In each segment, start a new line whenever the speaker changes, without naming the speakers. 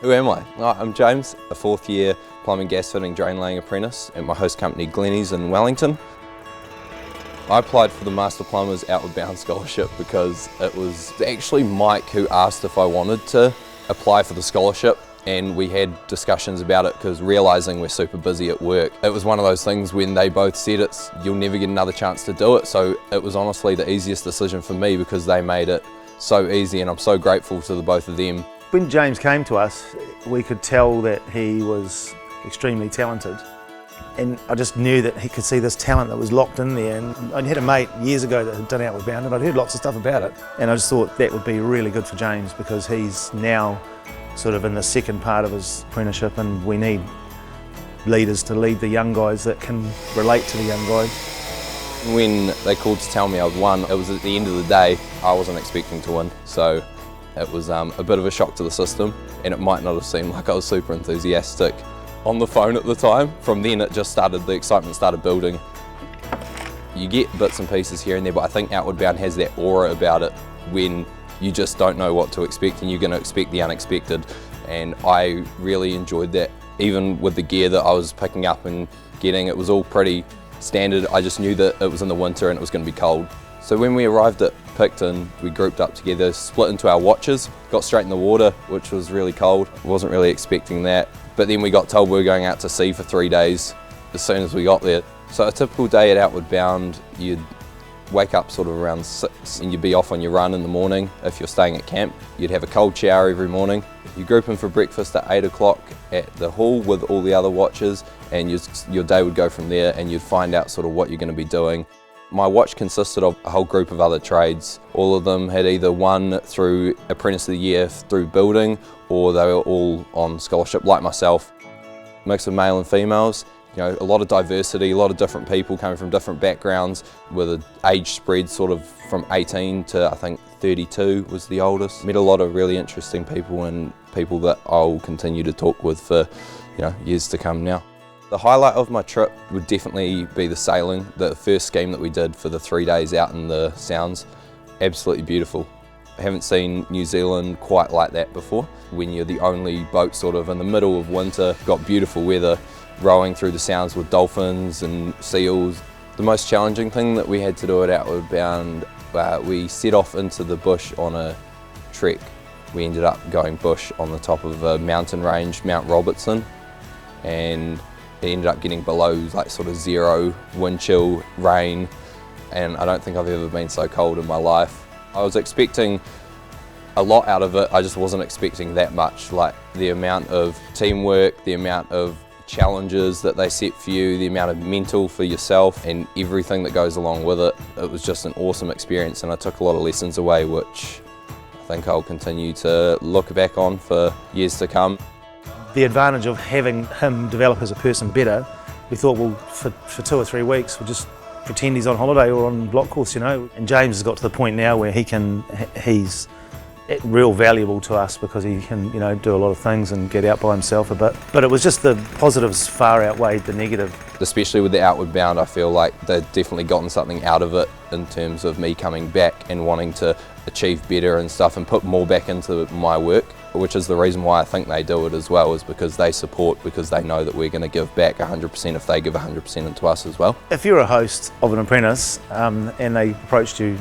Who am I? I'm James, a fourth year plumbing, gas fitting, drain laying apprentice at my host company Glennies in Wellington. I applied for the Master Plumbers Outward Bound scholarship because it was actually Mike who asked if I wanted to apply for the scholarship, and we had discussions about it because realising we're super busy at work, it was one of those things when they both said you'll never get another chance to do it, so it was honestly the easiest decision for me because they made it so easy, and I'm so grateful to the both of them.
When James came to us, we could tell that he was extremely talented, and I just knew that he could see this talent that was locked in there. And I had a mate years ago that had done Outward Bound, and I'd heard lots of stuff about it, and I just thought that would be really good for James because he's now sort of in the second part of his apprenticeship, and we need leaders to lead the young guys that can relate to the young guys.
When they called to tell me I'd won, it was at the end of the day. I wasn't expecting to win, so it was a bit of a shock to the system, and it might not have seemed like I was super enthusiastic on the phone at the time. From then it just started, the excitement started building. You get bits and pieces here and there, but I think Outward Bound has that aura about it when you just don't know what to expect and you're going to expect the unexpected, and I really enjoyed that. Even with the gear that I was picking up and getting, it was all pretty standard. I just knew that it was in the winter and it was going to be cold. So when we arrived at Picton, we grouped up together, split into our watches, got straight in the water, which was really cold. Wasn't really expecting that. But then we got told we were going out to sea for 3 days as soon as we got there. So a typical day at Outward Bound, you'd wake up sort of around 6 and you'd be off on your run in the morning. If you're staying at camp, you'd have a cold shower every morning. You group in for breakfast at 8 o'clock at the hall with all the other watches, and your day would go from there, and you'd find out sort of what you're going to be doing. My watch consisted of a whole group of other trades. All of them had either won through Apprentice of the Year through building, or they were all on scholarship like myself. Mix of male and females, you know, a lot of diversity, a lot of different people coming from different backgrounds, with an age spread sort of from 18 to I think 32 was the oldest. Met a lot of really interesting people, and people that I'll continue to talk with for years to come now. The highlight of my trip would definitely be the sailing. The first scheme that we did for the 3 days out in the Sounds, absolutely beautiful. I haven't seen New Zealand quite like that before. When you're the only boat sort of in the middle of winter, got beautiful weather, rowing through the Sounds with dolphins and seals. The most challenging thing that we had to do at Outward Bound, we set off into the bush on a trek. We ended up going bush on the top of a mountain range, Mount Robertson, and it ended up getting below like sort of 0 wind chill, rain, and I don't think I've ever been so cold in my life. I was expecting a lot out of it, I just wasn't expecting that much. Like the amount of teamwork, the amount of challenges that they set for you, the amount of mental for yourself and everything that goes along with it. It was just an awesome experience, and I took a lot of lessons away which I think I'll continue to look back on for years to come.
The advantage of having him develop as a person better, we thought, well, for 2 or 3 weeks, we'll just pretend he's on holiday or on block course, And James has got to the point now where he's real valuable to us because he can, do a lot of things and get out by himself a bit. But it was just the positives far outweighed the negative.
Especially with the Outward Bound, I feel like they've definitely gotten something out of it in terms of me coming back and wanting to achieve better and stuff and put more back into my work, which is the reason why I think they do it as well, is because they support, because they know that we're going to give back 100% if they give 100% into us as well.
If you're a host of an apprentice and they approached you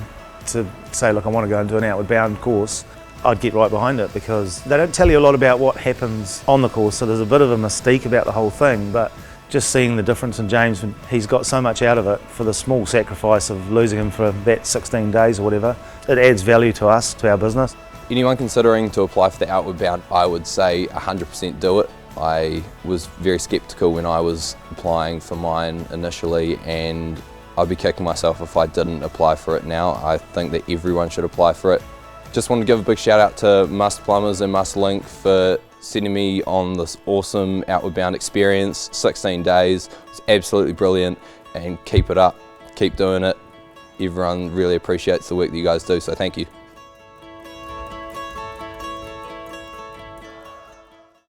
to say, look, I want to go and do an Outward Bound course, I'd get right behind it because they don't tell you a lot about what happens on the course, so there's a bit of a mystique about the whole thing, but just seeing the difference in James, he's got so much out of it for the small sacrifice of losing him for that 16 days or whatever. It adds value to us, to our business.
Anyone considering to apply for the Outward Bound, I would say 100% do it. I was very sceptical when I was applying for mine initially, and I'd be kicking myself if I didn't apply for it now. I think that everyone should apply for it. Just want to give a big shout out to Master Plumbers and Masterlink for sending me on this awesome Outward Bound experience. 16 days, it's absolutely brilliant, and keep it up, keep doing it. Everyone really appreciates the work that you guys do, so thank you.